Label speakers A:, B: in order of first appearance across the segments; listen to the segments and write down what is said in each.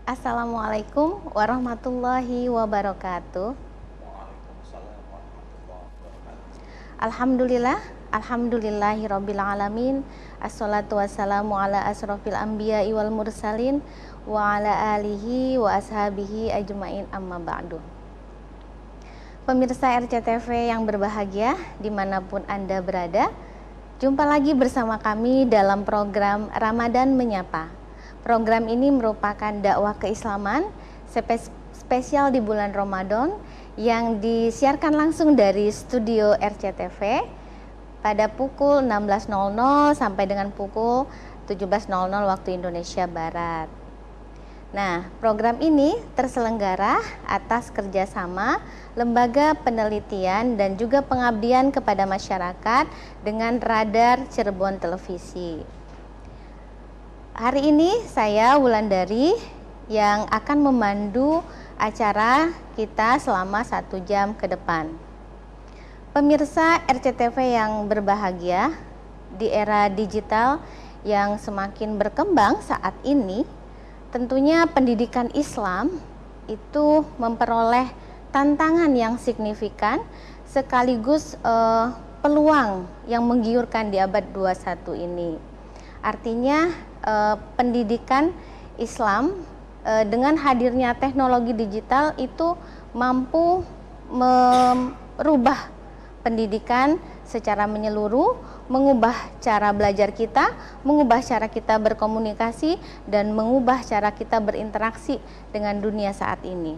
A: Assalamualaikum warahmatullahi wabarakatuh.
B: Waalaikumsalam warahmatullahi wabarakatuh.
A: Alhamdulillahirabbil alamin. Assalatu wassalamu ala asrofil anbiya'i wal mursalin wa ala alihi wa ashabihi ajmain, amma ba'du. Pemirsa RCTV yang berbahagia dimanapun Anda berada, jumpa lagi bersama kami dalam program Ramadan Menyapa. Program ini merupakan dakwah keislaman spesial di bulan Ramadan yang disiarkan langsung dari studio RCTV pada pukul 16.00 sampai dengan pukul 17.00 waktu Indonesia Barat. Nah, program ini terselenggara atas kerjasama Lembaga Penelitian dan juga Pengabdian kepada Masyarakat dengan Radar Cirebon Televisi. Hari ini saya Wulandari yang akan memandu acara kita selama 1 jam ke depan. Pemirsa RCTV yang berbahagia, di era digital yang semakin berkembang saat ini, tentunya pendidikan Islam itu memperoleh tantangan yang signifikan sekaligus peluang yang menggiurkan di abad 21 ini. Artinya pendidikan Islam dengan hadirnya teknologi digital itu mampu merubah pendidikan secara menyeluruh, mengubah cara belajar kita, mengubah cara kita berkomunikasi, dan mengubah cara kita berinteraksi dengan dunia saat ini.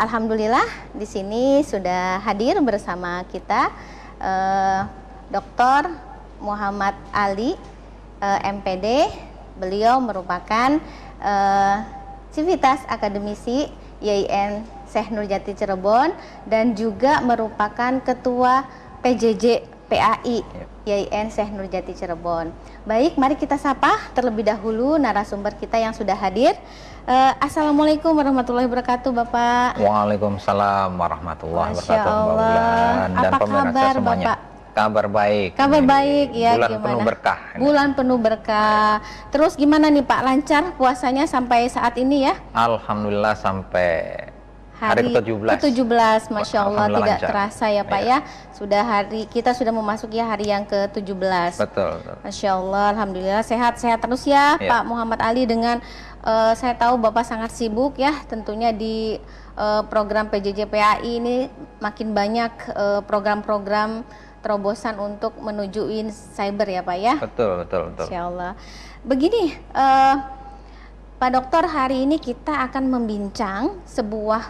A: Alhamdulillah di sini sudah hadir bersama kita Dr. Muhammad Ali, MPD. Beliau merupakan Civitas Akademisi YIN Syekh Nurjati Cirebon dan juga merupakan Ketua PJJ PAI YIN Syekh Nurjati Cirebon. Baik, mari kita sapa terlebih dahulu narasumber kita yang sudah hadir. Assalamualaikum warahmatullahi wabarakatuh, Bapak.
B: Waalaikumsalam warahmatullahi
A: Masya
B: wabarakatuh, Mbak
A: Allah.
B: Bulan dan
A: Apa
B: pemirsa
A: kabar,
B: semuanya.
A: Bapak?
B: Kabar baik.
A: Kabar
B: Ini
A: baik ya,
B: bulan
A: gimana?
B: penuh berkah.
A: Bulan penuh berkah. Terus gimana nih Pak, lancar puasanya sampai saat ini ya?
B: Alhamdulillah sampai hari ke-17.
A: ke-17, Masya Allah,
B: Alhamdulillah
A: tidak
B: lancar.
A: terasa ya Pak ya. Kita sudah memasuki hari yang ke-17.
B: Betul.
A: Masya Allah, Alhamdulillah sehat-sehat terus ya,
B: Ya.
A: Pak Muhammad Ali. Dengan saya tahu Bapak sangat sibuk ya, tentunya di program PJJ PAI ini makin banyak program-program terobosan untuk menujuin cyber ya Pak ya.
B: Betul.
A: Insya Allah. Begini, Pak Dokter, hari ini kita akan membincang sebuah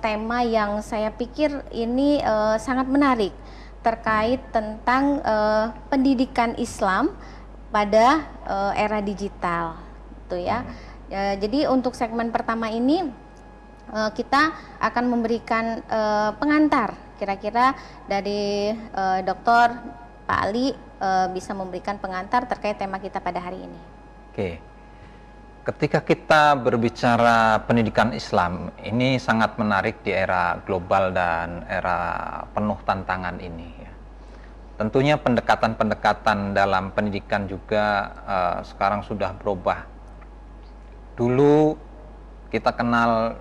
A: tema yang saya pikir ini sangat menarik terkait tentang pendidikan Islam pada era digital, gitu ya. Jadi untuk segmen pertama ini kita akan memberikan pengantar. Kira-kira dari Dokter Pak Ali bisa memberikan pengantar terkait tema kita pada hari ini.
B: Oke. Ketika kita berbicara pendidikan Islam, ini sangat menarik di era global dan era penuh tantangan ini. Tentunya pendekatan-pendekatan dalam pendidikan juga sekarang sudah berubah. Dulu kita kenal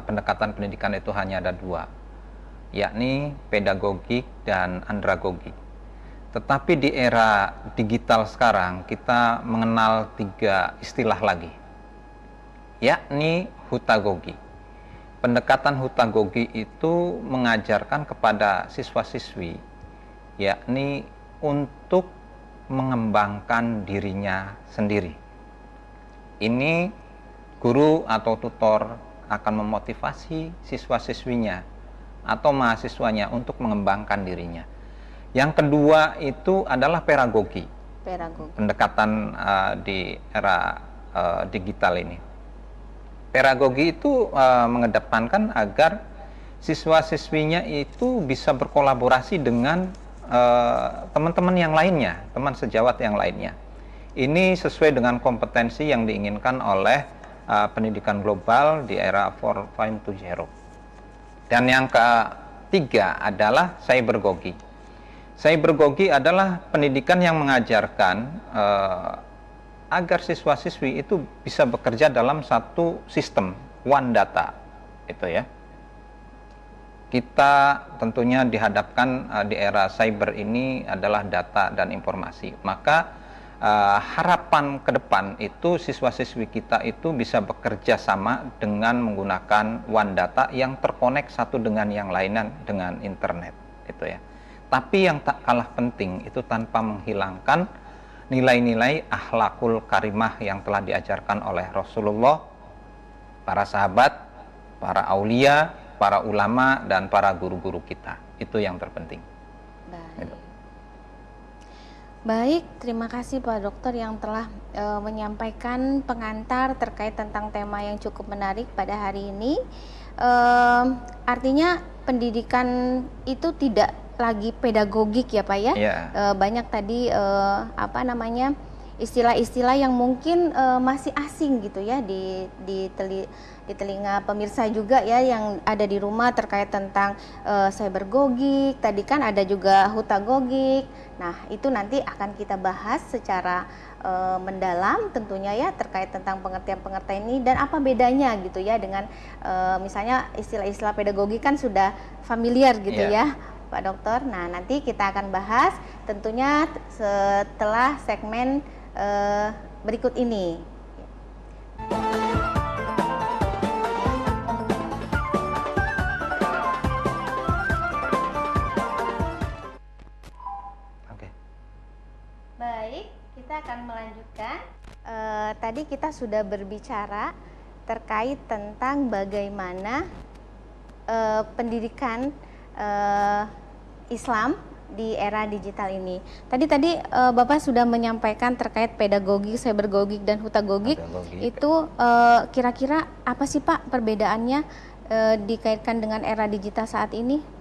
B: pendekatan pendidikan itu hanya ada 2, yakni pedagogik dan andragogik. Tetapi di era digital sekarang kita mengenal 3 istilah lagi, yakni hutagogi. Pendekatan hutagogi itu mengajarkan kepada siswa-siswi, yakni untuk mengembangkan dirinya sendiri. Ini guru atau tutor akan memotivasi siswa-siswinya atau mahasiswanya untuk mengembangkan dirinya. Yang kedua itu adalah pedagogi. Pendekatan di era digital ini. Pedagogi itu mengedepankan agar siswa-siswinya itu bisa berkolaborasi dengan teman-teman yang lainnya, teman sejawat yang lainnya. Ini sesuai dengan kompetensi yang diinginkan oleh pendidikan global di era 4.0. Dan yang ketiga adalah cybergogi. Cybergogi adalah pendidikan yang mengajarkan agar siswa-siswi itu bisa bekerja dalam satu sistem one data itu ya. Kita tentunya dihadapkan di era cyber ini adalah data dan informasi. Maka harapan ke depan itu siswa-siswi kita itu bisa bekerja sama dengan menggunakan one data yang terkonek satu dengan yang lainnya dengan internet itu ya. Tapi yang tak kalah penting itu tanpa menghilangkan nilai-nilai akhlakul karimah yang telah diajarkan oleh Rasulullah, para sahabat, para aulia, para ulama, dan para guru-guru kita. Itu yang terpenting.
A: Baik. Baik, terima kasih Pak Dokter yang telah menyampaikan pengantar terkait tentang tema yang cukup menarik pada hari ini. Artinya pendidikan itu tidak lagi pedagogik ya Pak ya. Banyak tadi istilah-istilah yang mungkin masih asing gitu ya di telinga pemirsa juga ya yang ada di rumah terkait tentang cybergogik. Tadi kan ada juga hutagogik. Nah, itu nanti akan kita bahas secara mendalam tentunya ya terkait tentang pengertian-pengertian ini dan apa bedanya gitu ya dengan misalnya istilah-istilah pedagogik kan sudah familiar gitu ya Pak Dokter. Nah, nanti kita akan bahas tentunya setelah segmen berikut ini. Baik, kita akan melanjutkan. Tadi kita sudah berbicara terkait tentang bagaimana pendidikan Islam di era digital ini. Tadi Bapak sudah menyampaikan terkait pedagogi, cybergogik dan hutagogik. Itu kira-kira apa sih Pak perbedaannya dikaitkan dengan era digital saat ini?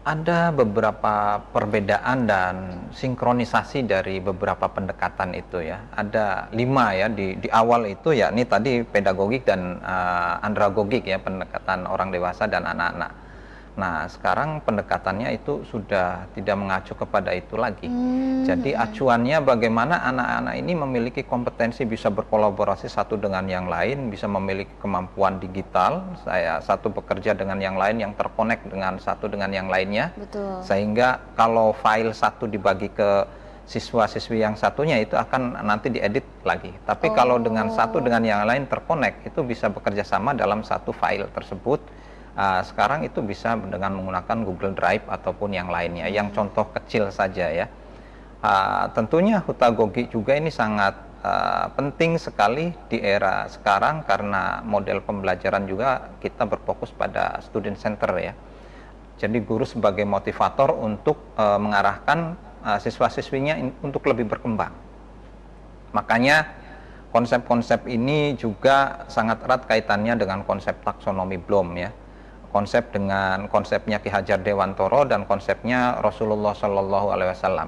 B: Ada beberapa perbedaan dan sinkronisasi dari beberapa pendekatan itu ya. Ada 5 ya di awal itu ya. Ini tadi pedagogik dan andragogik ya, pendekatan orang dewasa dan anak-anak. Nah, sekarang pendekatannya itu sudah tidak mengacu kepada itu lagi. Jadi acuannya bagaimana anak-anak ini memiliki kompetensi bisa berkolaborasi satu dengan yang lain, bisa memiliki kemampuan digital, satu bekerja dengan yang lain yang terkonek dengan satu dengan yang lainnya.
A: Betul.
B: Sehingga kalau file satu dibagi ke siswa-siswi yang satunya itu akan nanti diedit lagi. Tapi kalau dengan satu dengan yang lain terkonek, itu bisa bekerja sama dalam satu file tersebut. Sekarang itu bisa dengan menggunakan Google Drive ataupun yang lainnya, yang contoh kecil saja ya. Tentunya hutagogik juga ini sangat penting sekali di era sekarang karena model pembelajaran juga kita berfokus pada student center ya. Jadi guru sebagai motivator untuk mengarahkan siswa-siswinya untuk lebih berkembang. Makanya konsep-konsep ini juga sangat erat kaitannya dengan konsep taksonomi Bloom ya. Konsepnya Ki Hajar Dewantoro dan konsepnya Rasulullah Shallallahu Alaihi Wasallam.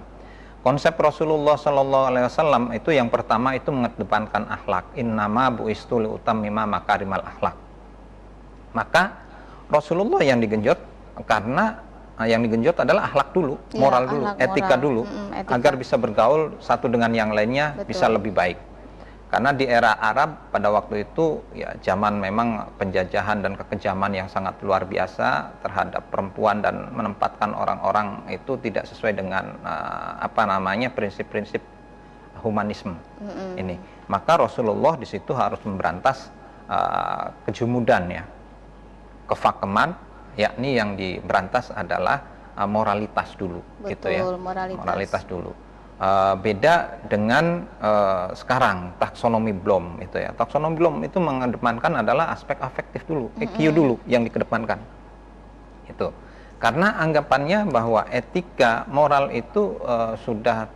B: Konsep Rasulullah Shallallahu Alaihi Wasallam itu yang pertama itu mengedepankan akhlak. Innama bu'istu liutammima makarimal akhlak. Maka Rasulullah yang digenjot karena yang digenjot adalah akhlak dulu, moral dulu, etika dulu, agar bisa bergaul satu dengan yang lainnya. Betul. Bisa lebih baik. Karena di era Arab pada waktu itu ya zaman memang penjajahan dan kekejaman yang sangat luar biasa terhadap perempuan dan menempatkan orang-orang itu tidak sesuai dengan prinsip-prinsip humanisme ini. Maka Rasulullah di situ harus memberantas kejumudan ya, kefakeman, yakni yang diberantas adalah moralitas dulu.
A: Betul,
B: gitu ya.
A: moralitas
B: dulu. Beda dengan sekarang taksonomi Bloom itu ya. Taksonomi Bloom itu mengedepankan adalah aspek afektif dulu, EQ dulu yang dikedepankan. Itu. Karena anggapannya bahwa etika moral itu sudah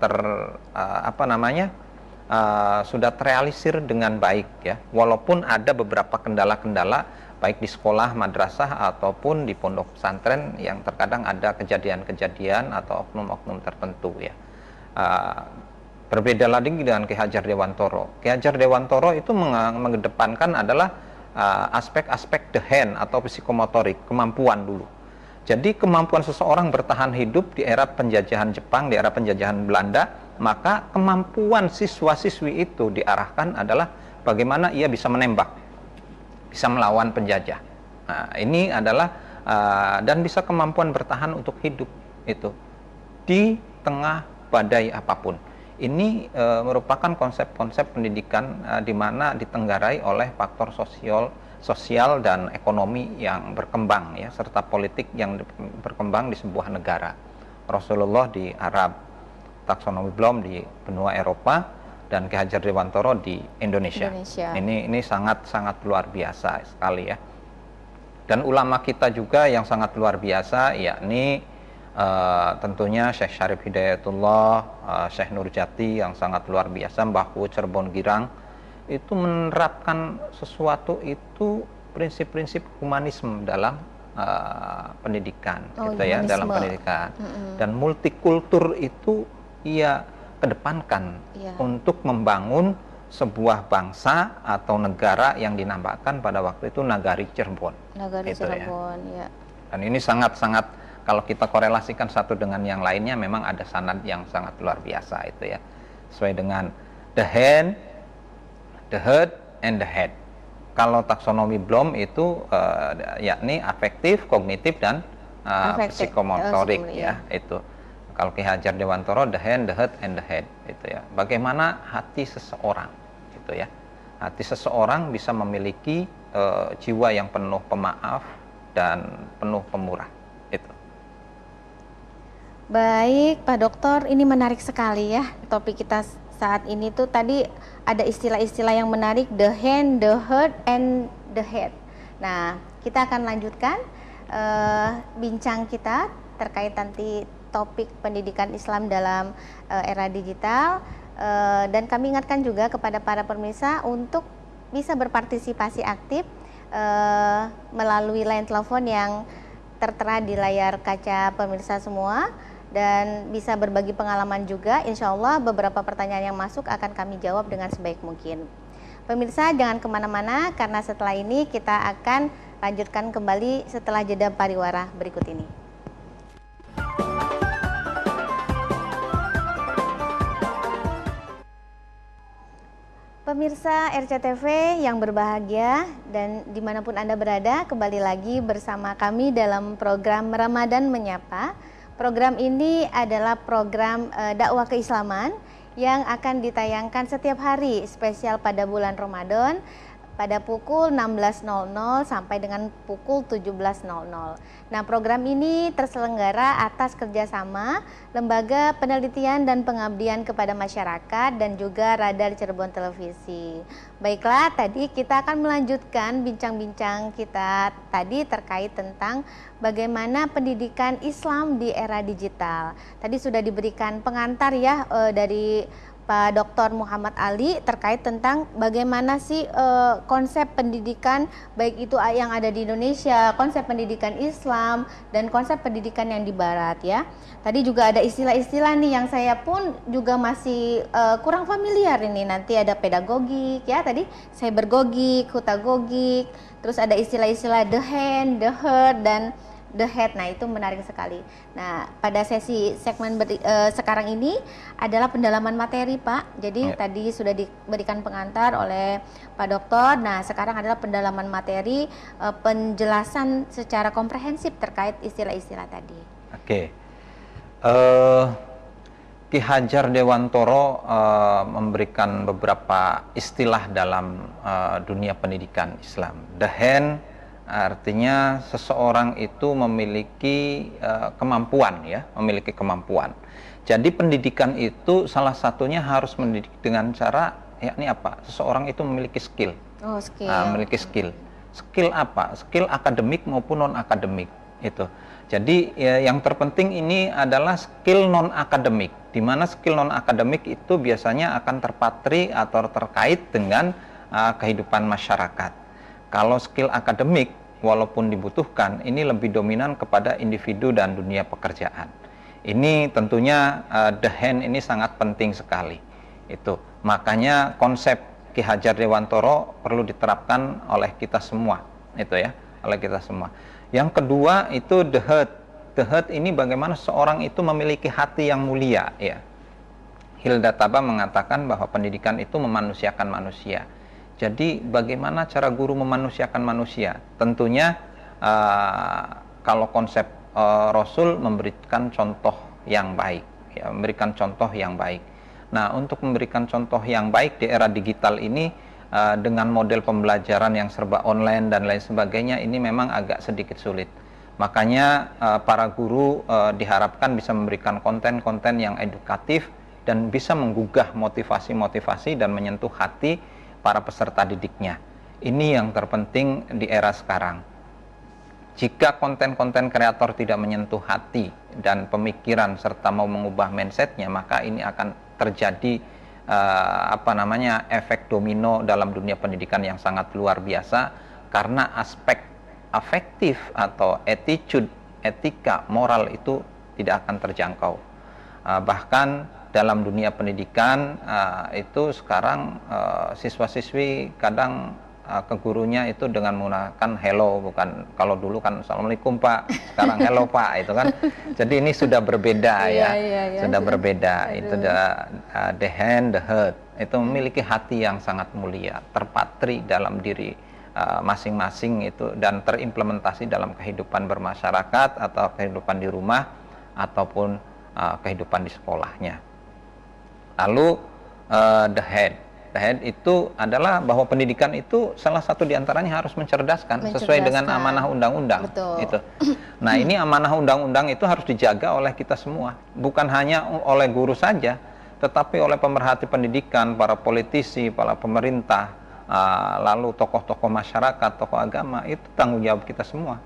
B: sudah terrealisir dengan baik ya. Walaupun ada beberapa kendala-kendala baik di sekolah, madrasah ataupun di pondok pesantren yang terkadang ada kejadian-kejadian atau oknum-oknum tertentu ya. Berbeda lagi dengan Ki Hajar Dewantoro. Ki Hajar Dewantoro itu mengedepankan adalah aspek-aspek the hand atau psikomotorik, kemampuan dulu. Jadi kemampuan seseorang bertahan hidup di era penjajahan Jepang, di era penjajahan Belanda, maka kemampuan siswa-siswi itu diarahkan adalah bagaimana ia bisa menembak, bisa melawan penjajah. Nah, ini adalah dan bisa kemampuan bertahan untuk hidup itu di tengah badai apapun. Ini merupakan konsep-konsep pendidikan di mana ditenggarai oleh faktor sosial dan ekonomi yang berkembang ya, serta politik yang berkembang di sebuah negara. Rasulullah di Arab, taksonomi Bloom di benua Eropa, dan Ki Hajar Dewantoro di Indonesia. Ini sangat luar biasa sekali ya. Dan ulama kita juga yang sangat luar biasa, yakni tentunya Syekh Syarif Hidayatullah, Syekh Nurjati yang sangat luar biasa, Mbah Wu Cirebon Girang, itu menerapkan sesuatu itu prinsip-prinsip humanisme dalam pendidikan, gitu ya, dalam pendidikan. Dan multikultur itu ia kedepankan untuk membangun sebuah bangsa atau negara yang dinamakan pada waktu itu Nagari Cirebon.
A: Nagari Cirebon, ya.
B: Dan ini sangat-sangat, kalau kita korelasikan satu dengan yang lainnya, memang ada sanad yang sangat luar biasa itu ya. Sesuai dengan the hand, the heart, and the head. Kalau taksonomi Bloom itu yakni afektif, kognitif, dan psikomotorik ya, itu. Kalau Ki Hajar Dewantoro, the hand, the heart, and the head, itu ya. Bagaimana hati seseorang, gitu ya. Hati seseorang bisa memiliki jiwa yang penuh pemaaf dan penuh pemurah, itu.
A: Baik, Pak Dokter, ini menarik sekali ya topik kita saat ini tuh. Tadi ada istilah-istilah yang menarik, the hand, the heart, and the head. Nah, kita akan lanjutkan bincang kita terkait nanti topik pendidikan Islam dalam era digital, dan kami ingatkan juga kepada para pemirsa untuk bisa berpartisipasi aktif melalui line telepon yang tertera di layar kaca pemirsa semua, dan bisa berbagi pengalaman juga. Insya Allah beberapa pertanyaan yang masuk akan kami jawab dengan sebaik mungkin. Pemirsa jangan kemana-mana, karena setelah ini kita akan lanjutkan kembali setelah jeda pariwara berikut ini. Pemirsa RCTV yang berbahagia dan dimanapun Anda berada, kembali lagi bersama kami dalam program Ramadan Menyapa. Program ini adalah program dakwah keislaman yang akan ditayangkan setiap hari spesial pada bulan Ramadan pada pukul 16.00 sampai dengan pukul 17.00. Nah, program ini terselenggara atas kerjasama Lembaga Penelitian dan Pengabdian kepada Masyarakat dan juga Radar Cirebon Televisi. Baiklah, tadi kita akan melanjutkan bincang-bincang kita tadi terkait tentang bagaimana pendidikan Islam di era digital. Tadi sudah diberikan pengantar ya dari Pak Dr. Muhammad Ali terkait tentang bagaimana sih konsep pendidikan baik itu yang ada di Indonesia, konsep pendidikan Islam dan konsep pendidikan yang di Barat ya. Tadi juga ada istilah-istilah nih yang saya pun juga masih kurang familiar ini. Nanti ada pedagogik ya, tadi cybergogik, hutagogik, terus ada istilah-istilah the hand, the heart, dan the head. Nah, itu menarik sekali. Nah, pada sesi segmen sekarang ini adalah pendalaman materi, Pak. Jadi tadi sudah diberikan pengantar oleh Pak Dokter. Nah, sekarang adalah pendalaman materi, penjelasan secara komprehensif terkait istilah-istilah tadi.
B: Oke. Ki Hajar Dewantoro memberikan beberapa istilah dalam dunia pendidikan Islam. The hand artinya seseorang itu memiliki kemampuan ya, memiliki kemampuan. Jadi pendidikan itu salah satunya harus mendidik dengan cara yakni apa? Seseorang itu memiliki skill.
A: Oh, skill.
B: Memiliki skill. Skill apa? Skill akademik maupun non akademik itu. Jadi ya, yang terpenting ini adalah skill non akademik, di mana skill non akademik itu biasanya akan terpatri atau terkait dengan kehidupan masyarakat. Kalau skill akademik, walaupun dibutuhkan, ini lebih dominan kepada individu dan dunia pekerjaan. Ini tentunya the hand ini sangat penting sekali. Itu makanya konsep Ki Hajar Dewantoro perlu diterapkan oleh kita semua. Itu ya, oleh kita semua. Yang kedua itu the heart. The heart ini bagaimana seorang itu memiliki hati yang mulia. Ya. Hilda Taba mengatakan bahwa pendidikan itu memanusiakan manusia. Jadi bagaimana cara guru memanusiakan manusia? Tentunya kalau konsep Rasul memberikan contoh yang baik, ya, memberikan contoh yang baik. Nah, untuk memberikan contoh yang baik di era digital ini dengan model pembelajaran yang serba online dan lain sebagainya, ini memang agak sedikit sulit. Makanya para guru diharapkan bisa memberikan konten-konten yang edukatif dan bisa menggugah motivasi-motivasi dan menyentuh hati para peserta didiknya. Ini yang terpenting di era sekarang. Jika konten-konten kreator tidak menyentuh hati dan pemikiran serta mau mengubah mindsetnya, maka ini akan terjadi efek domino dalam dunia pendidikan yang sangat luar biasa, karena aspek afektif atau attitude, etika, moral itu tidak akan terjangkau. Bahkan dalam dunia pendidikan itu sekarang siswa-siswi kadang ke gurunya itu dengan menggunakan hello, bukan kalau dulu kan assalamualaikum Pak, sekarang hello Pak, itu kan. Jadi ini sudah berbeda ya, sudah berbeda. Itu the hand, the heart, itu memiliki hati yang sangat mulia, terpatri dalam diri masing-masing itu dan terimplementasi dalam kehidupan bermasyarakat atau kehidupan di rumah ataupun kehidupan di sekolahnya. Lalu the head itu adalah bahwa pendidikan itu salah satu diantaranya harus mencerdaskan sesuai dengan amanah undang-undang. Itu. Nah, ini amanah undang-undang itu harus dijaga oleh kita semua, bukan hanya oleh guru saja, tetapi oleh pemerhati pendidikan, para politisi, para pemerintah, lalu tokoh-tokoh masyarakat, tokoh agama. Itu tanggung jawab kita semua.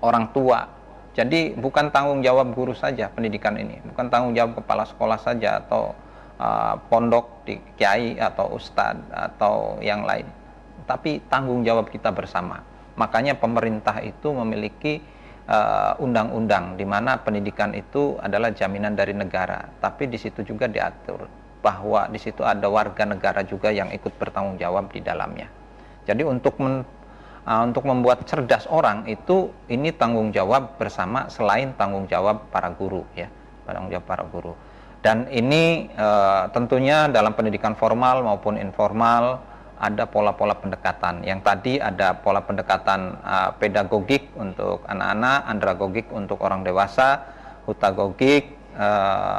B: Orang tua. Jadi bukan tanggung jawab guru saja pendidikan ini, bukan tanggung jawab kepala sekolah saja atau pondok di kiai atau ustadz atau yang lain, tapi tanggung jawab kita bersama. Makanya pemerintah itu memiliki undang-undang di mana pendidikan itu adalah jaminan dari negara, tapi di situ juga diatur bahwa di situ ada warga negara juga yang ikut bertanggung jawab di dalamnya. Jadi untuk membuat cerdas orang itu, ini tanggung jawab bersama selain tanggung jawab para guru, ya, tanggung jawab para guru. Dan ini tentunya dalam pendidikan formal maupun informal ada pola-pola pendekatan. Yang tadi ada pola pendekatan pedagogik untuk anak-anak, andragogik untuk orang dewasa, hutagogik,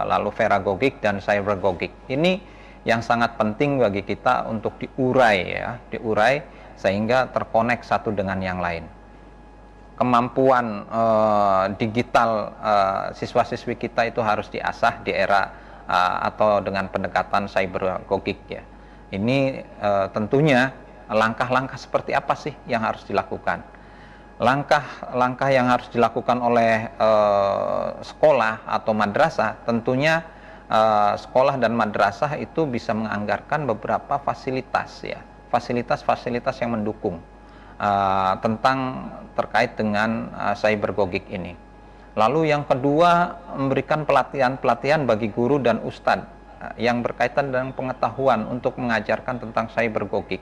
B: lalu veragogik dan cybergogik. Ini yang sangat penting bagi kita untuk diurai, ya, diurai sehingga terkonek satu dengan yang lain. Kemampuan digital siswa-siswi kita itu harus diasah di era atau dengan pendekatan cybergogik, ya. Ini tentunya langkah-langkah seperti apa sih yang harus dilakukan? Langkah-langkah yang harus dilakukan oleh sekolah atau madrasah, tentunya sekolah dan madrasah itu bisa menganggarkan beberapa fasilitas, ya, fasilitas-fasilitas yang mendukung tentang terkait dengan cybergogik ini. Lalu yang kedua, memberikan pelatihan-pelatihan bagi guru dan ustadz yang berkaitan dengan pengetahuan untuk mengajarkan tentang cybergogik.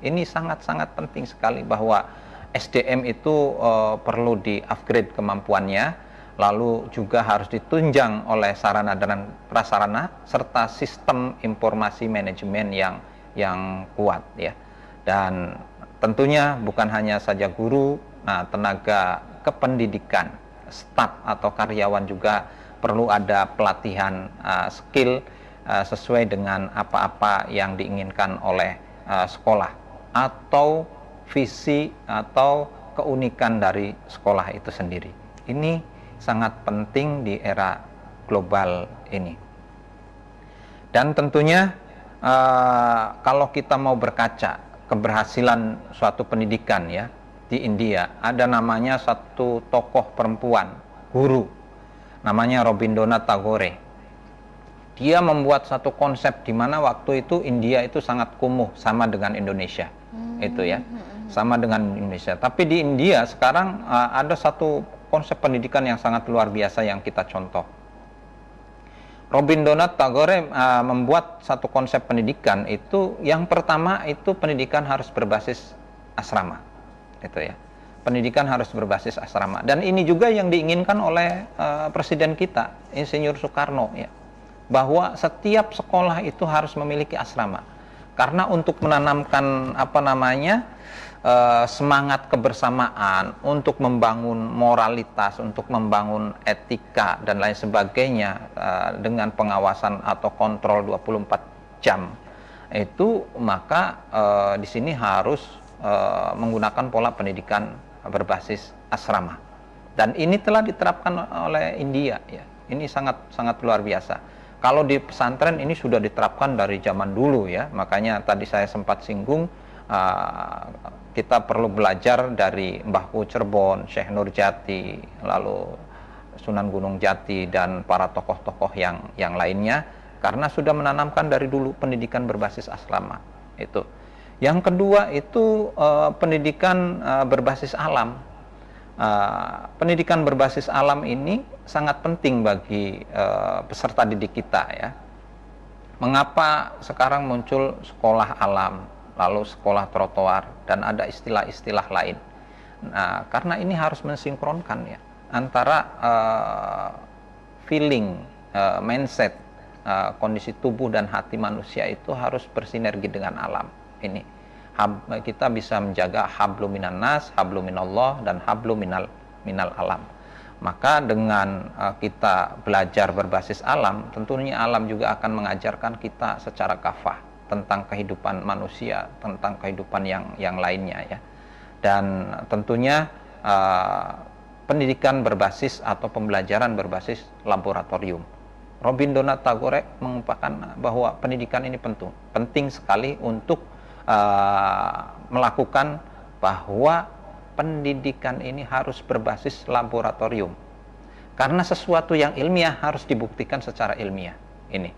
B: Ini sangat-sangat penting sekali bahwa SDM itu perlu di-upgrade kemampuannya, lalu juga harus ditunjang oleh sarana dan prasarana serta sistem informasi manajemen yang kuat, ya. Dan tentunya bukan hanya saja guru, tenaga kependidikan, staf atau karyawan juga perlu ada pelatihan skill sesuai dengan apa-apa yang diinginkan oleh sekolah atau visi atau keunikan dari sekolah itu sendiri. Ini sangat penting di era global ini. Dan tentunya kalau kita mau berkaca keberhasilan suatu pendidikan, ya, di India ada namanya satu tokoh perempuan guru namanya Rabindranath Tagore. Dia membuat satu konsep di mana waktu itu India itu sangat kumuh sama dengan Indonesia, itu, ya, sama dengan Indonesia. Tapi di India sekarang ada satu konsep pendidikan yang sangat luar biasa yang kita contoh. Rabindranath Tagore membuat satu konsep pendidikan itu, yang pertama itu pendidikan harus berbasis asrama, itu, ya. Pendidikan harus berbasis asrama, dan ini juga yang diinginkan oleh Presiden kita, Insinyur Soekarno, ya. bahwa setiap sekolah itu harus memiliki asrama. Karena untuk menanamkan semangat kebersamaan, untuk membangun moralitas, untuk membangun etika dan lain sebagainya dengan pengawasan atau kontrol 24 jam itu, maka di sini harus menggunakan pola pendidikan berbasis asrama. Dan ini telah diterapkan oleh India ya. Ini sangat luar biasa. Kalau di pesantren ini sudah diterapkan dari zaman dulu ya. Makanya tadi saya sempat singgung, kita perlu belajar dari Mbah Ku Cirebon, Syekh Nurjati, lalu Sunan Gunung Jati dan para tokoh-tokoh yang lainnya, karena sudah menanamkan dari dulu pendidikan berbasis asrama. Itu. Yang kedua itu pendidikan berbasis alam. Pendidikan berbasis alam ini sangat penting bagi peserta didik kita ya. Mengapa sekarang muncul sekolah alam, lalu sekolah trotoar, dan ada istilah-istilah lain? Nah, karena ini harus mensinkronkan ya antara feeling, mindset, kondisi tubuh dan hati manusia itu harus bersinergi dengan alam. Ini kita bisa menjaga hablum minan nas, hablum minallah, dan hablum minal alam. Maka dengan kita belajar berbasis alam, tentunya alam juga akan mengajarkan kita secara kafah tentang kehidupan manusia, tentang kehidupan yang lainnya ya. Dan tentunya pendidikan berbasis atau pembelajaran berbasis laboratorium. Rabindranath Tagore mengungkapkan bahwa pendidikan ini penting sekali untuk melakukan bahwa pendidikan ini harus berbasis laboratorium. Karena sesuatu yang ilmiah harus dibuktikan secara ilmiah. Ini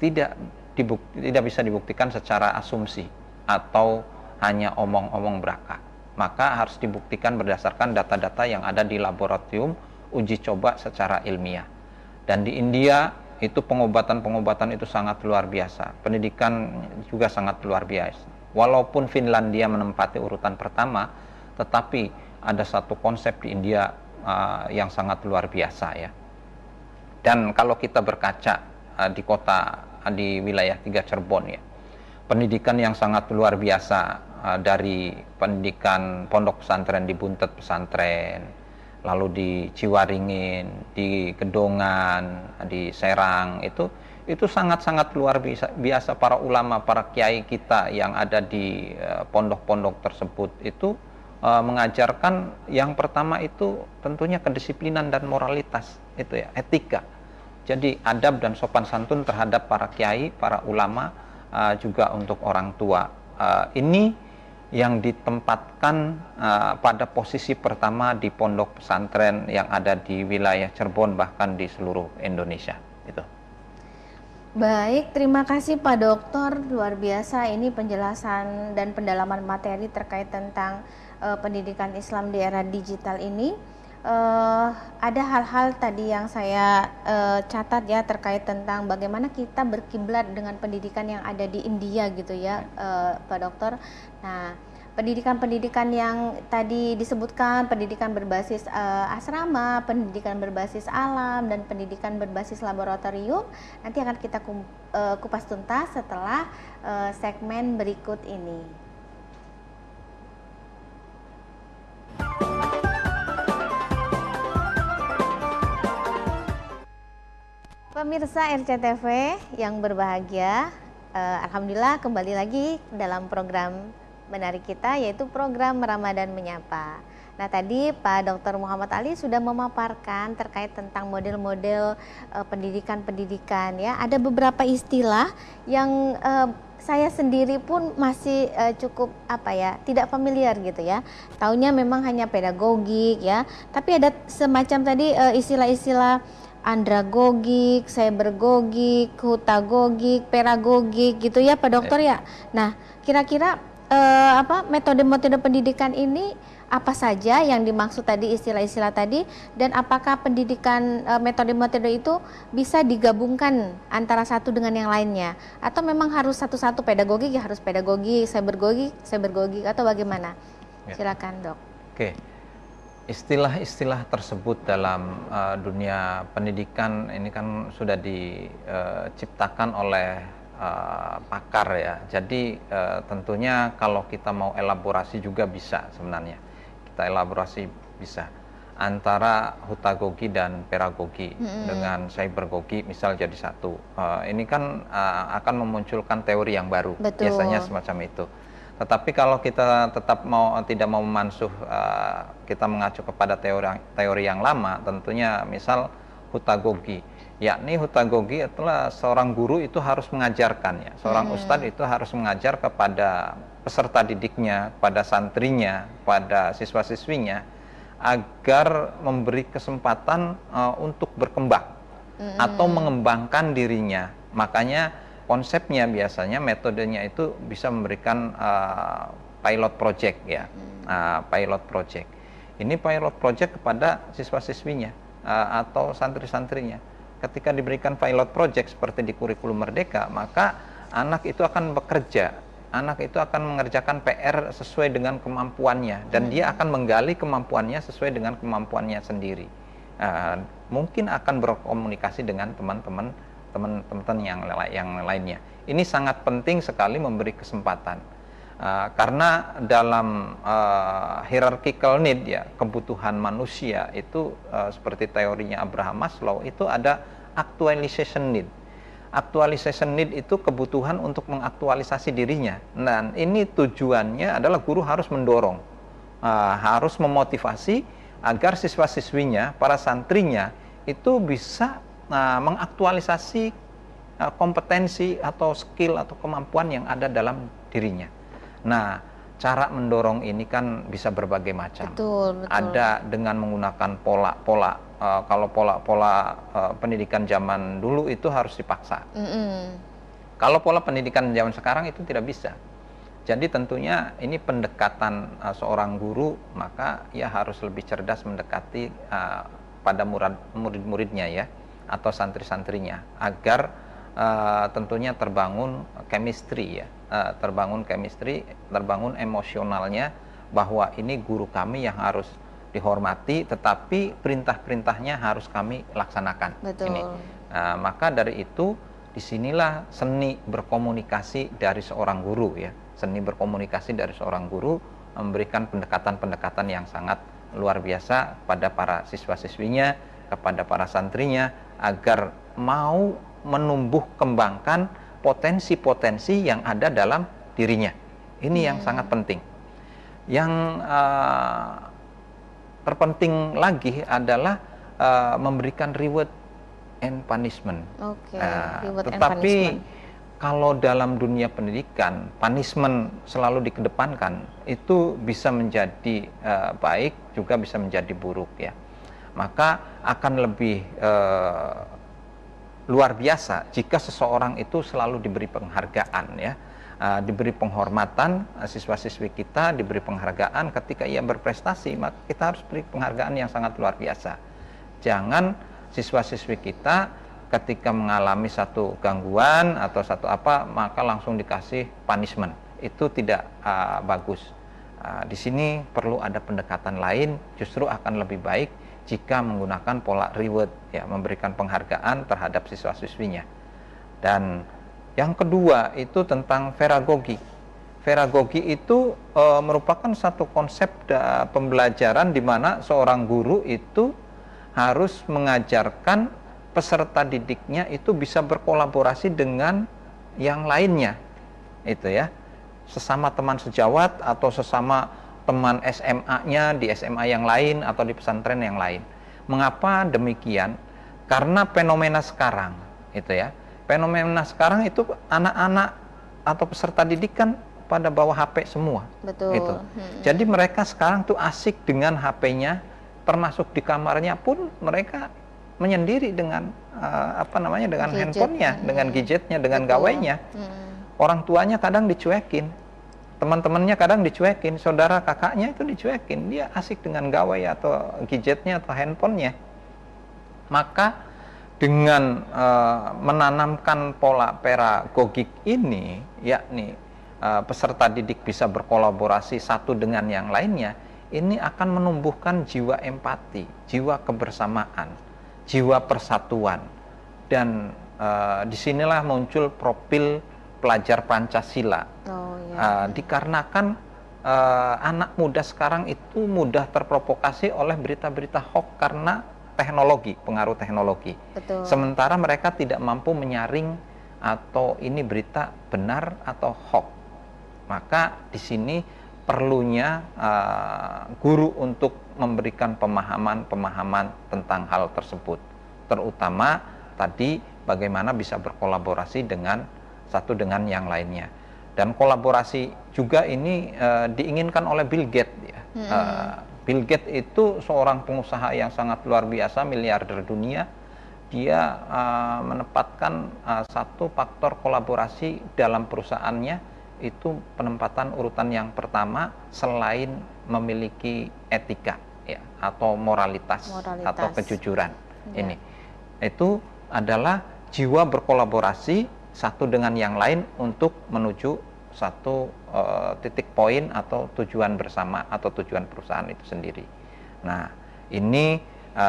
B: tidak bisa dibuktikan secara asumsi atau hanya omong-omong belaka. Maka harus dibuktikan berdasarkan data-data yang ada di laboratorium, uji coba secara ilmiah. Dan di India itu pengobatan itu sangat luar biasa. Pendidikan juga sangat luar biasa. Walaupun Finlandia menempati urutan pertama, tetapi ada satu konsep di India yang sangat luar biasa ya. Dan kalau kita berkaca di wilayah 3 Cirebon ya, pendidikan yang sangat luar biasa, dari pendidikan pondok pesantren di Buntet Pesantren, lalu di Ciwaringin, di Gedongan, di Serang, itu sangat-sangat luar biasa. Para ulama, para kiai kita yang ada di pondok-pondok tersebut itu mengajarkan yang pertama itu tentunya kedisiplinan dan moralitas, itu ya, etika. Jadi adab dan sopan santun terhadap para kiai, para ulama, juga untuk orang tua. Ini yang ditempatkan pada posisi pertama di pondok pesantren yang ada di wilayah Cirebon, bahkan di seluruh Indonesia. Itu.
A: Baik, terima kasih Pak Dokter, luar biasa ini penjelasan dan pendalaman materi terkait tentang pendidikan Islam di era digital ini. Ada hal-hal tadi yang saya catat ya terkait tentang bagaimana kita berkiblat dengan pendidikan yang ada di India gitu ya, Pak Dokter. Nah, pendidikan-pendidikan yang tadi disebutkan, pendidikan berbasis asrama, pendidikan berbasis alam, dan pendidikan berbasis laboratorium, nanti akan kita kupas tuntas setelah segmen berikut ini. Pemirsa RCTV yang berbahagia, alhamdulillah kembali lagi dalam program menarik kita, yaitu program Ramadan Menyapa. Nah, tadi Pak Dr. Muhammad Ali sudah memaparkan terkait tentang model-model pendidikan-pendidikan ya. Ada beberapa istilah yang saya sendiri pun masih cukup tidak familiar gitu ya. Taunya memang hanya pedagogik ya. Tapi ada semacam tadi istilah-istilah andragogik, cybergogik, hutagogik, pedagogik gitu ya Pak Dokter ya. Nah, kira-kira metode-metode pendidikan ini apa saja yang dimaksud tadi istilah-istilah tadi, dan apakah pendidikan metode-metode itu bisa digabungkan antara satu dengan yang lainnya, atau memang harus satu-satu, pedagogik ya harus pedagogik, cybergogik atau bagaimana?
B: Ya.
A: Silakan Dok.
B: Oke. Istilah-istilah tersebut dalam dunia pendidikan ini kan sudah diciptakan oleh pakar ya. Jadi tentunya kalau kita mau elaborasi juga bisa sebenarnya. Kita elaborasi bisa antara hutagogi dan peragogi dengan cybergogi misal jadi satu. Ini kan akan memunculkan teori yang baru.
A: Betul.
B: Biasanya semacam itu. Tetapi kalau kita tetap tidak mau memansuh, kita mengacu kepada teori yang lama, tentunya misal hutagogi, yakni hutagogi itulah seorang guru itu harus mengajarkan ya, seorang ustadz itu harus mengajar kepada peserta didiknya, pada santrinya, pada siswa-siswinya, agar memberi kesempatan untuk berkembang atau mengembangkan dirinya. Makanya konsepnya biasanya metodenya itu bisa memberikan pilot project ya, pilot project. Ini pilot project kepada siswa-siswinya atau santri-santrinya. Ketika diberikan pilot project seperti di kurikulum Merdeka, maka anak itu akan bekerja, anak itu akan mengerjakan PR sesuai dengan kemampuannya dan dia akan menggali kemampuannya sesuai dengan kemampuannya sendiri. Mungkin akan berkomunikasi dengan teman-teman yang lainnya. Ini sangat penting sekali memberi kesempatan karena dalam hierarchical need ya, kebutuhan manusia itu seperti teorinya Abraham Maslow itu ada actualization need. Actualization need itu kebutuhan untuk mengaktualisasi dirinya. Dan ini tujuannya adalah guru harus mendorong, harus memotivasi agar siswa-siswinya, para santrinya itu bisa mengaktualisasi kompetensi atau skill atau kemampuan yang ada dalam dirinya. Nah, cara mendorong ini kan bisa berbagai macam.
A: Betul.
B: Ada dengan menggunakan pola-pola. Kalau pola-pola pendidikan zaman dulu itu harus dipaksa. Kalau pola pendidikan zaman sekarang itu tidak bisa. Jadi tentunya ini pendekatan seorang guru, maka ia harus lebih cerdas mendekati pada murid-muridnya ya, atau santri-santrinya, agar tentunya terbangun chemistry ya, terbangun emosionalnya bahwa ini guru kami yang harus dihormati, tetapi perintah-perintahnya harus kami laksanakan.
A: Betul.
B: Ini. Maka dari itu disinilah seni berkomunikasi dari seorang guru ya, seni berkomunikasi dari seorang guru memberikan pendekatan-pendekatan yang sangat luar biasa pada para siswa-siswinya, kepada para santrinya, agar mau menumbuh kembangkan potensi-potensi yang ada dalam dirinya. Ini yang sangat penting. Yang terpenting lagi adalah memberikan reward and punishment. Tetapi kalau dalam dunia pendidikan, punishment selalu dikedepankan, itu bisa menjadi baik, juga bisa menjadi buruk ya. Maka akan lebih luar biasa jika seseorang itu selalu diberi penghargaan ya, diberi penghormatan, siswa-siswi kita diberi penghargaan ketika ia berprestasi, maka kita harus beri penghargaan yang sangat luar biasa. Jangan siswa-siswi kita ketika mengalami satu gangguan atau satu apa, maka langsung dikasih punishment. Itu tidak bagus. Di sini perlu ada pendekatan lain, justru akan lebih baik jika menggunakan pola reward ya, memberikan penghargaan terhadap siswa-siswinya. Dan yang kedua itu tentang pedagogi. Pedagogi itu merupakan satu konsep pembelajaran di mana seorang guru itu harus mengajarkan peserta didiknya itu bisa berkolaborasi dengan yang lainnya. Itu ya. Sesama teman sejawat atau sesama teman SMA-nya di SMA yang lain atau di pesantren yang lain. Mengapa demikian? Karena fenomena sekarang itu ya. Fenomena sekarang itu anak-anak atau peserta didik kan pada bawa HP semua.
A: Betul.
B: Gitu. Jadi mereka sekarang tuh asik dengan HP-nya, termasuk di kamarnya pun mereka menyendiri dengan dengan handphonenya, dengan gadgetnya, dengan gawainya. Orang tuanya kadang dicuekin, teman-temannya kadang dicuekin, saudara kakaknya itu dicuekin, dia asik dengan gawai atau gadgetnya atau handphonenya. Maka dengan menanamkan pola pedagogik ini, yakni peserta didik bisa berkolaborasi satu dengan yang lainnya, ini akan menumbuhkan jiwa empati, jiwa kebersamaan, jiwa persatuan. Dan disinilah muncul profil pelajar Pancasila. Dikarenakan anak muda sekarang itu mudah terprovokasi oleh berita-berita hoax karena teknologi, pengaruh teknologi.
A: Betul.
B: Sementara mereka tidak mampu menyaring atau ini berita benar atau hoax. Maka di sini perlunya guru untuk memberikan pemahaman tentang hal tersebut, terutama tadi bagaimana bisa berkolaborasi dengan satu dengan yang lainnya. Dan kolaborasi juga ini diinginkan oleh Bill Gates ya. Bill Gates itu seorang pengusaha yang sangat luar biasa, miliarder dunia. Dia menempatkan satu faktor kolaborasi dalam perusahaannya, itu penempatan urutan yang pertama selain memiliki etika ya, atau moralitas atau kejujuran. Ini itu adalah jiwa berkolaborasi satu dengan yang lain untuk menuju satu titik poin atau tujuan bersama atau tujuan perusahaan itu sendiri. Nah, ini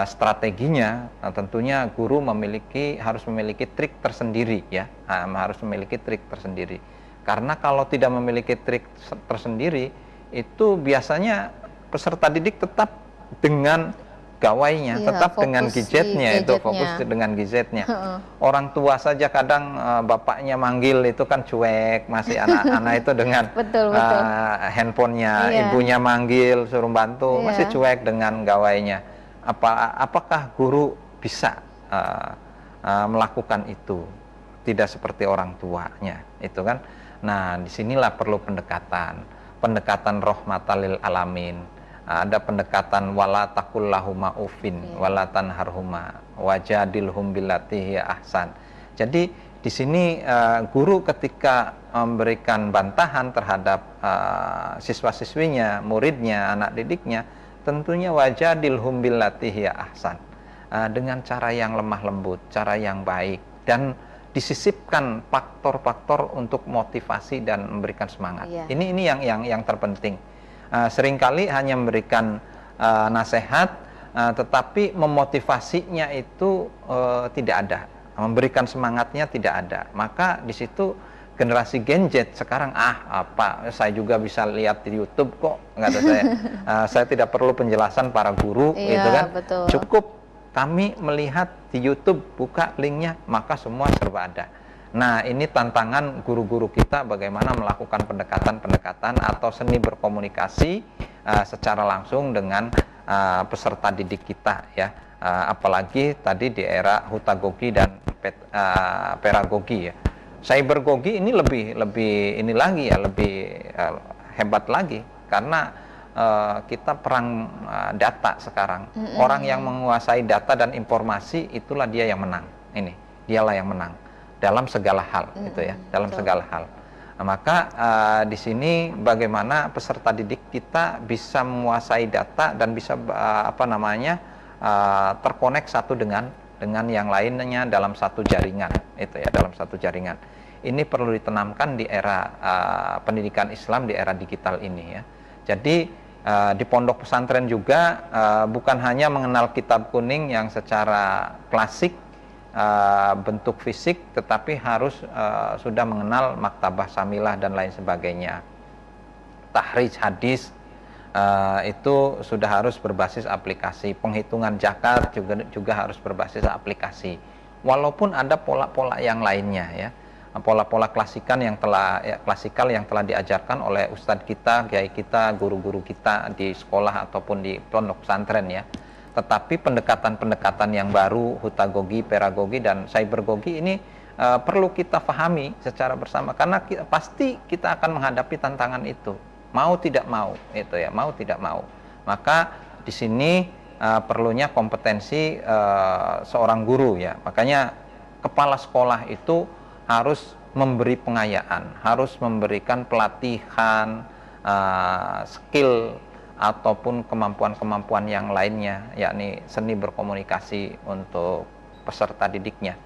B: strateginya tentunya guru harus memiliki trik tersendiri ya, harus memiliki trik tersendiri. Karena kalau tidak memiliki trik tersendiri, itu biasanya peserta didik tetap dengan gawainya, tetap dengan gadgetnya, itu fokus dengan gadgetnya. Orang tua saja kadang bapaknya manggil itu kan cuek, masih anak-anak itu dengan handphonenya, ibunya manggil suruh bantu, masih cuek dengan gawainya. Apakah guru bisa melakukan itu? Tidak seperti orang tuanya, itu kan. Nah, disinilah perlu pendekatan rahmatal lil alamin. Ada pendekatan wala taqul lahuma ufin wala tanharhuma wajadilhum billati hiya ahsan. Jadi di sini guru ketika memberikan bantahan terhadap siswa-siswinya, muridnya, anak didiknya, tentunya wajadilhum billati hiya ahsan, dengan cara yang lemah lembut, cara yang baik, dan disisipkan faktor-faktor untuk motivasi dan memberikan semangat. Ini yang terpenting. Seringkali hanya memberikan nasihat, tetapi memotivasinya itu tidak ada, memberikan semangatnya tidak ada. Maka di situ generasi Gen Z sekarang saya juga bisa lihat di YouTube kok, nggak ada saya tidak perlu penjelasan para guru, gitu kan.
A: Betul.
B: Cukup kami melihat di YouTube, buka linknya, maka semua serba ada. Nah, ini tantangan guru-guru kita bagaimana melakukan pendekatan-pendekatan atau seni berkomunikasi secara langsung dengan peserta didik kita ya. Apalagi tadi di era hutagogi dan peragogi ya. Cybergogi ini lebih ini lagi ya, lebih hebat lagi karena kita perang data sekarang. Orang yang menguasai data dan informasi itulah dia yang menang. Dialah yang menang dalam segala hal, itu ya, dalam segala hal. Nah, maka di sini bagaimana peserta didik kita bisa menguasai data dan bisa terkonek satu dengan yang lainnya dalam satu jaringan, itu ya, dalam satu jaringan. Ini perlu ditanamkan di era pendidikan Islam di era digital ini ya. Jadi di pondok pesantren juga bukan hanya mengenal kitab kuning yang secara klasik bentuk fisik, tetapi harus sudah mengenal maktabah samilah dan lain sebagainya. Tahrij hadis itu sudah harus berbasis aplikasi. Penghitungan zakat juga harus berbasis aplikasi. Walaupun ada pola-pola yang lainnya ya. Pola-pola klasikal yang telah diajarkan oleh ustadz kita, kiai kita, guru-guru kita di sekolah ataupun di pondok pesantren ya. Tetapi pendekatan-pendekatan yang baru, hutagogi, peragogi, dan cybergogi ini perlu kita pahami secara bersama karena pasti kita akan menghadapi tantangan itu, mau tidak mau, itu ya, mau tidak mau. Maka di sini perlunya kompetensi seorang guru ya. Makanya kepala sekolah itu harus memberi pengayaan, harus memberikan pelatihan, skill ataupun kemampuan-kemampuan yang lainnya, yakni seni berkomunikasi untuk peserta didiknya.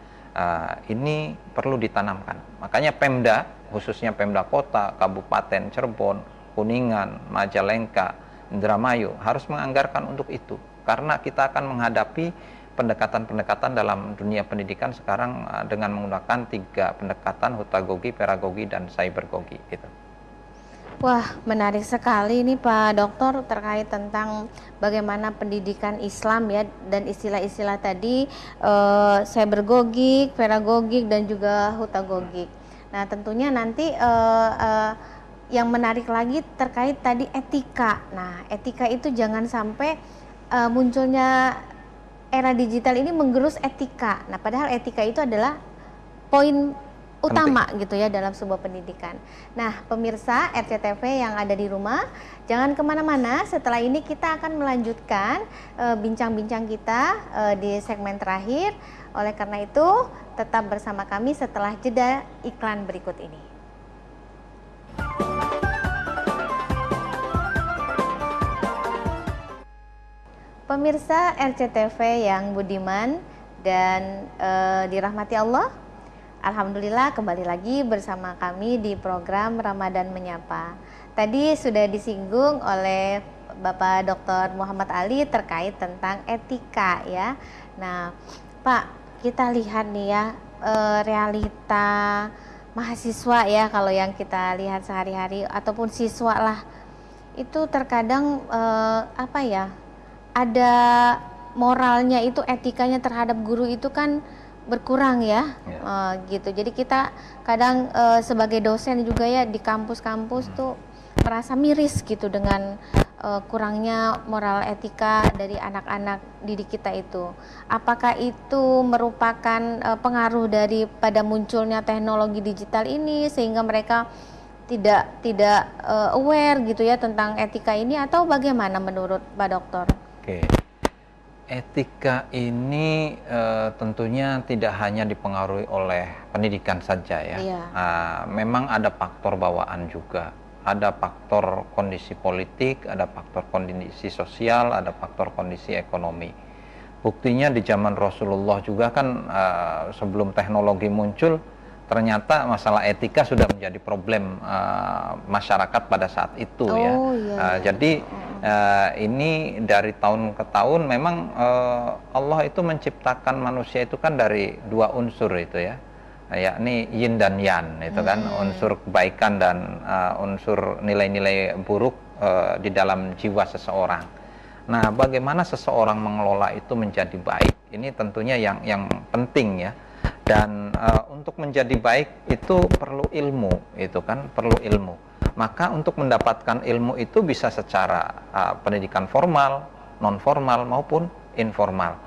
B: Ini perlu ditanamkan. Makanya Pemda, khususnya Pemda Kota, Kabupaten Cirebon, Kuningan, Majalengka, Indramayu harus menganggarkan untuk itu, karena kita akan menghadapi pendekatan-pendekatan dalam dunia pendidikan sekarang dengan menggunakan 3 pendekatan: hutagogi, peragogi, dan cybergogi gitu.
A: Wah, menarik sekali nih Pak Dokter terkait tentang bagaimana pendidikan Islam ya, dan istilah-istilah tadi cybergogik, pedagogik, dan juga hutagogik. Nah, tentunya nanti yang menarik lagi terkait tadi etika. Nah, etika itu jangan sampai munculnya era digital ini menggerus etika. Nah, padahal etika itu adalah poin utama gitu ya dalam sebuah pendidikan. Nah, pemirsa RCTV yang ada di rumah, jangan kemana-mana. Setelah ini kita akan melanjutkan bincang-bincang kita di segmen terakhir. Oleh karena itu, tetap bersama kami setelah jeda iklan berikut ini. Pemirsa RCTV yang budiman dan dirahmati Allah, alhamdulillah kembali lagi bersama kami di program Ramadan Menyapa. Tadi sudah disinggung oleh Bapak Dr. Muhammad Ali terkait tentang etika ya. Nah, Pak, kita lihat nih ya realita mahasiswa ya, kalau yang kita lihat sehari-hari ataupun siswa lah, itu terkadang ada moralnya itu, etikanya terhadap guru itu kan berkurang ya, gitu. Jadi kita kadang sebagai dosen juga ya di kampus-kampus tuh merasa miris gitu dengan kurangnya moral etika dari anak-anak didik kita itu. Apakah itu merupakan pengaruh daripada munculnya teknologi digital ini sehingga mereka tidak aware gitu ya tentang etika ini, atau bagaimana menurut Pak Dokter?
B: Oke. Etika ini tentunya tidak hanya dipengaruhi oleh pendidikan saja ya.
A: Iya.
B: Memang ada faktor bawaan juga, ada faktor kondisi politik, ada faktor kondisi sosial, ada faktor kondisi ekonomi. Buktinya di zaman Rasulullah juga kan sebelum teknologi muncul, ternyata masalah etika sudah menjadi problem masyarakat pada saat itu ya. Jadi ini dari tahun ke tahun memang Allah itu menciptakan manusia itu kan dari 2 unsur itu ya, yakni yin dan yang itu kan, unsur kebaikan dan unsur nilai-nilai buruk di dalam jiwa seseorang. Nah, bagaimana seseorang mengelola itu menjadi baik, ini tentunya yang penting ya. Dan untuk menjadi baik itu perlu ilmu, itu kan perlu ilmu. Maka untuk mendapatkan ilmu itu bisa secara pendidikan formal, non formal maupun informal.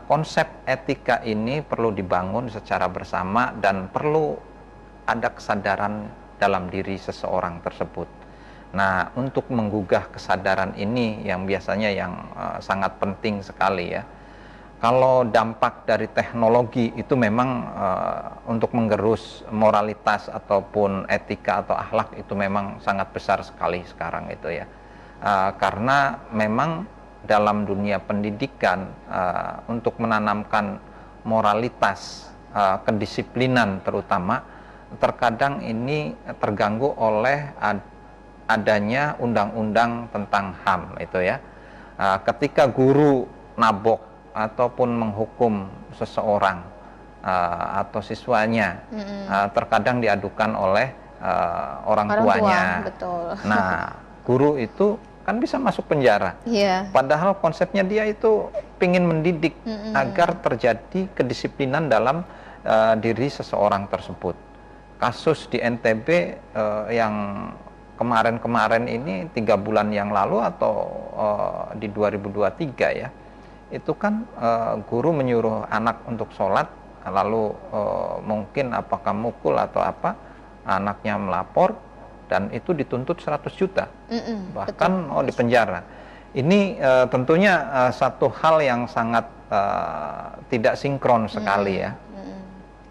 B: Konsep etika ini perlu dibangun secara bersama dan perlu ada kesadaran dalam diri seseorang tersebut. Nah, untuk menggugah kesadaran ini yang biasanya sangat penting sekali ya. Kalau dampak dari teknologi itu memang untuk menggerus moralitas ataupun etika atau akhlak itu memang sangat besar sekali sekarang itu ya. Karena memang dalam dunia pendidikan untuk menanamkan moralitas, kedisiplinan terutama, terkadang ini terganggu oleh adanya undang-undang tentang HAM itu ya. Ketika guru nabok ataupun menghukum seseorang atau siswanya, terkadang diadukan oleh orang tuanya.
A: Betul.
B: Nah, guru itu kan bisa masuk penjara. Padahal konsepnya dia itu ingin mendidik agar terjadi kedisiplinan dalam diri seseorang tersebut. Kasus di NTB yang kemarin-kemarin ini 3 bulan yang lalu atau di 2023 ya, itu kan guru menyuruh anak untuk sholat, lalu mungkin apakah mukul atau apa, anaknya melapor dan itu dituntut 100 juta, bahkan di penjara. Ini tentunya satu hal yang sangat tidak sinkron sekali ya.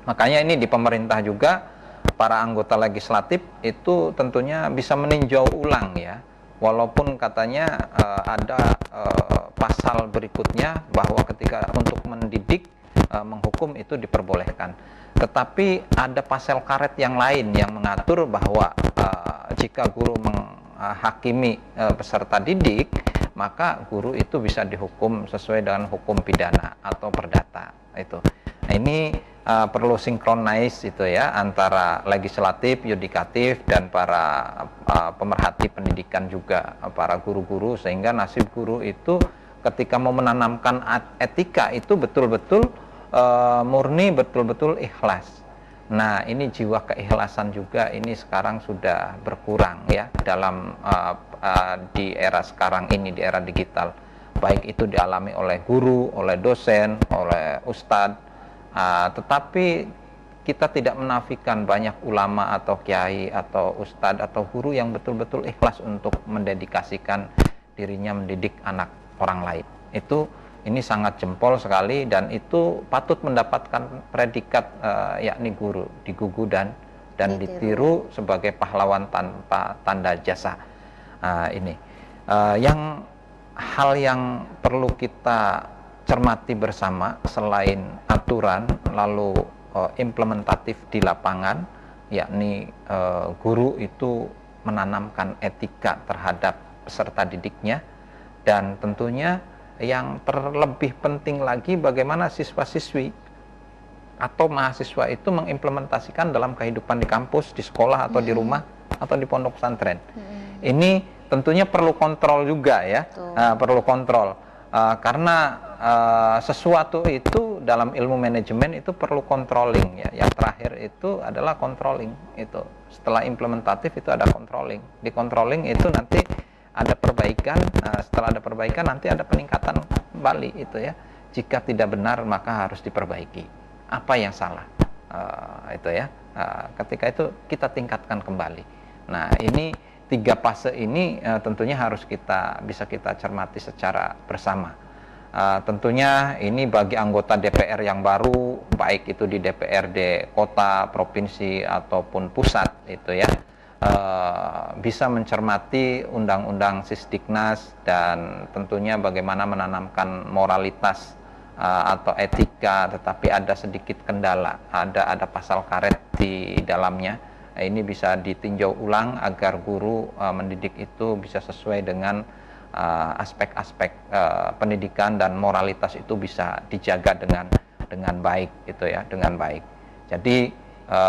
B: Makanya ini di pemerintah juga para anggota legislatif itu tentunya bisa meninjau ulang ya. Walaupun katanya ada pasal berikutnya bahwa ketika untuk mendidik, menghukum itu diperbolehkan. Tetapi ada pasal karet yang lain yang mengatur bahwa jika guru menghakimi peserta didik, maka guru itu bisa dihukum sesuai dengan hukum pidana atau perdata itu. Nah, ini perlu sinkronize itu ya antara legislatif, yudikatif dan para pemerhati pendidikan juga, para guru-guru, sehingga nasib guru itu ketika mau menanamkan etika itu betul-betul murni, betul-betul ikhlas. Nah, ini jiwa keikhlasan juga ini sekarang sudah berkurang ya dalam di era sekarang ini, di era digital. Baik itu dialami oleh guru, oleh dosen, oleh ustadz. Tetapi kita tidak menafikan banyak ulama atau kiai atau ustadz atau guru yang betul-betul ikhlas untuk mendedikasikan dirinya mendidik anak orang lain. Ini sangat jempol sekali, dan itu patut mendapatkan predikat yakni guru digugu dan ditiru sebagai pahlawan tanpa tanda jasa. Hal yang perlu kita cermati bersama selain aturan, lalu implementatif di lapangan, yakni guru itu menanamkan etika terhadap peserta didiknya, dan tentunya yang terlebih penting lagi bagaimana siswa-siswi atau mahasiswa itu mengimplementasikan dalam kehidupan di kampus, di sekolah atau di rumah atau di pondok pesantren. Ini tentunya perlu kontrol juga ya, perlu kontrol karena sesuatu itu dalam ilmu manajemen itu perlu controlling ya. Yang terakhir itu adalah controlling. Itu setelah implementatif itu ada controlling. Di controlling itu nanti ada perbaikan. Setelah ada perbaikan nanti ada peningkatan kembali itu ya. Jika tidak benar maka harus diperbaiki. Apa yang salah itu ya. Ketika itu kita tingkatkan kembali. Nah, ini 3 fase ini tentunya harus bisa kita cermati secara bersama. Tentunya ini bagi anggota DPR yang baru, baik itu di DPRD kota, provinsi ataupun pusat itu ya, bisa mencermati undang-undang Sisdiknas dan tentunya bagaimana menanamkan moralitas atau etika, tetapi ada sedikit kendala, ada pasal karet di dalamnya. Ini bisa ditinjau ulang agar guru mendidik itu bisa sesuai dengan aspek-aspek pendidikan, dan moralitas itu bisa dijaga dengan baik itu ya, dengan baik. Jadi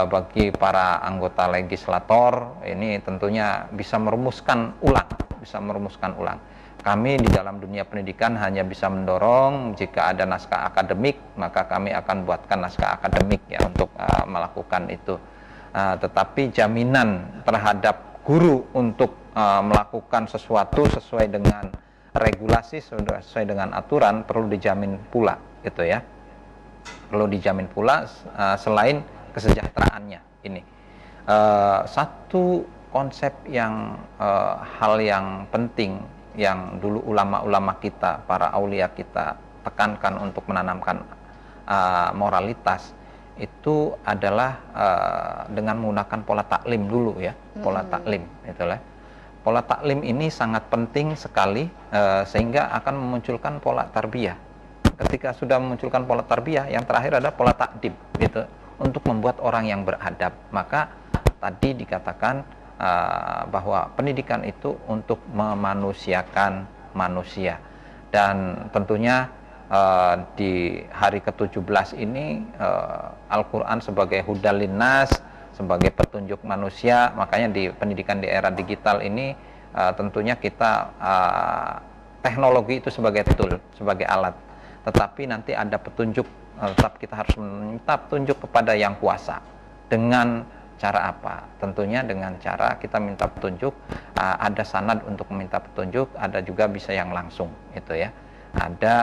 B: bagi para anggota legislator ini tentunya bisa merumuskan ulang. Kami di dalam dunia pendidikan hanya bisa mendorong. Jika ada naskah akademik maka kami akan buatkan naskah akademik ya untuk melakukan itu. Tetapi jaminan terhadap guru untuk melakukan sesuatu sesuai dengan regulasi, sesuai dengan aturan perlu dijamin pula gitu ya. Perlu dijamin pula selain kesejahteraannya ini. Satu konsep hal yang penting yang dulu ulama-ulama kita, para aulia kita tekankan untuk menanamkan moralitas itu adalah dengan menggunakan pola taklim dulu ya, pola taklim itulah. Pola taklim ini sangat penting sekali sehingga akan memunculkan pola tarbiyah. Ketika sudah memunculkan pola tarbiyah, yang terakhir adalah pola takdib gitu, untuk membuat orang yang beradab. Maka tadi dikatakan bahwa pendidikan itu untuk memanusiakan manusia, dan tentunya di hari ke-17 ini Al-Quran sebagai hudal linnas, sebagai petunjuk manusia. Makanya di pendidikan di era digital ini tentunya kita teknologi itu sebagai tool, sebagai alat, tetapi nanti ada petunjuk. Tetap kita harus meminta petunjuk kepada yang kuasa. Dengan cara apa? Tentunya dengan cara kita minta petunjuk, ada sanad untuk meminta petunjuk, ada juga bisa yang langsung itu ya. Ada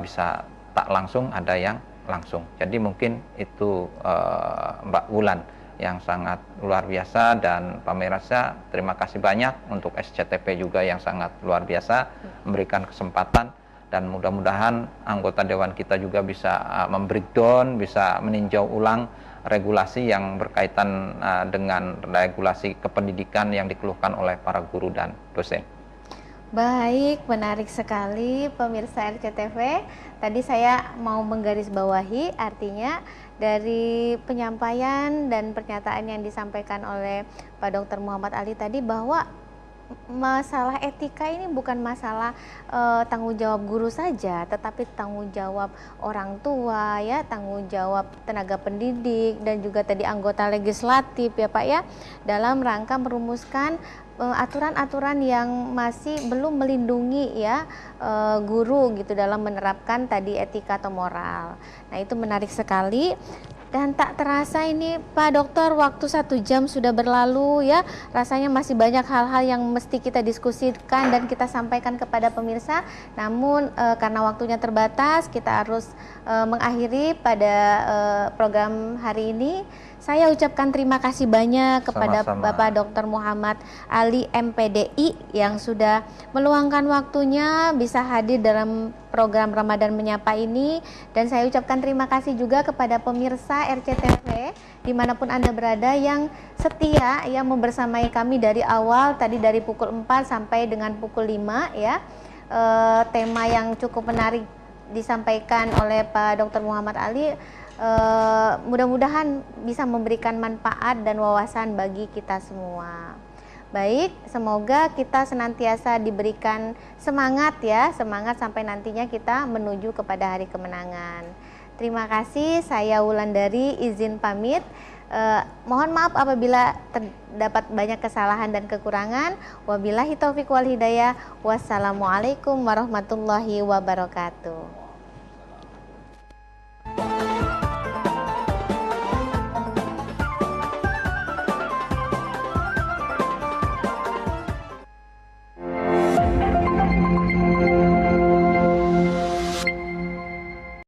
B: bisa tak langsung, ada yang langsung. Jadi mungkin itu Mbak Wulan yang sangat luar biasa, dan pemirsa terima kasih banyak untuk SCTP juga yang sangat luar biasa memberikan kesempatan, dan mudah-mudahan anggota dewan kita juga bisa membreakdown, bisa meninjau ulang regulasi yang berkaitan dengan regulasi kependidikan yang dikeluhkan oleh para guru dan dosen.
A: Baik, menarik sekali pemirsa RCTV. Tadi saya mau menggarisbawahi, artinya dari penyampaian dan pernyataan yang disampaikan oleh Pak Dr. Muhammad Ali tadi, bahwa masalah etika ini bukan masalah tanggung jawab guru saja, tetapi tanggung jawab orang tua ya, tanggung jawab tenaga pendidik dan juga tadi anggota legislatif ya Pak ya, dalam rangka merumuskan aturan-aturan yang masih belum melindungi ya guru gitu dalam menerapkan tadi etika atau moral. Nah itu menarik sekali. Dan tak terasa ini Pak Dokter, waktu 1 jam sudah berlalu ya. Rasanya masih banyak hal-hal yang mesti kita diskusikan dan kita sampaikan kepada pemirsa. Namun karena waktunya terbatas, kita harus mengakhiri pada program hari ini. Saya ucapkan terima kasih banyak kepada
B: Sama-sama.
A: Bapak Dr. Muhammad Ali MPDI yang sudah meluangkan waktunya bisa hadir dalam program Ramadan Menyapa ini. Dan saya ucapkan terima kasih juga kepada pemirsa RCTV dimanapun Anda berada yang setia yang membersamai kami dari awal, tadi dari pukul 4 sampai dengan pukul 5 ya. Tema yang cukup menarik disampaikan oleh Pak Dr. Muhammad Ali. Mudah-mudahan bisa memberikan manfaat dan wawasan bagi kita semua. Baik, semoga kita senantiasa diberikan semangat ya, semangat sampai nantinya kita menuju kepada hari kemenangan. Terima kasih, saya Wulandari izin pamit. Mohon maaf apabila terdapat banyak kesalahan dan kekurangan. Wabillahi taufiq wal hidayah. Wassalamualaikum warahmatullahi wabarakatuh.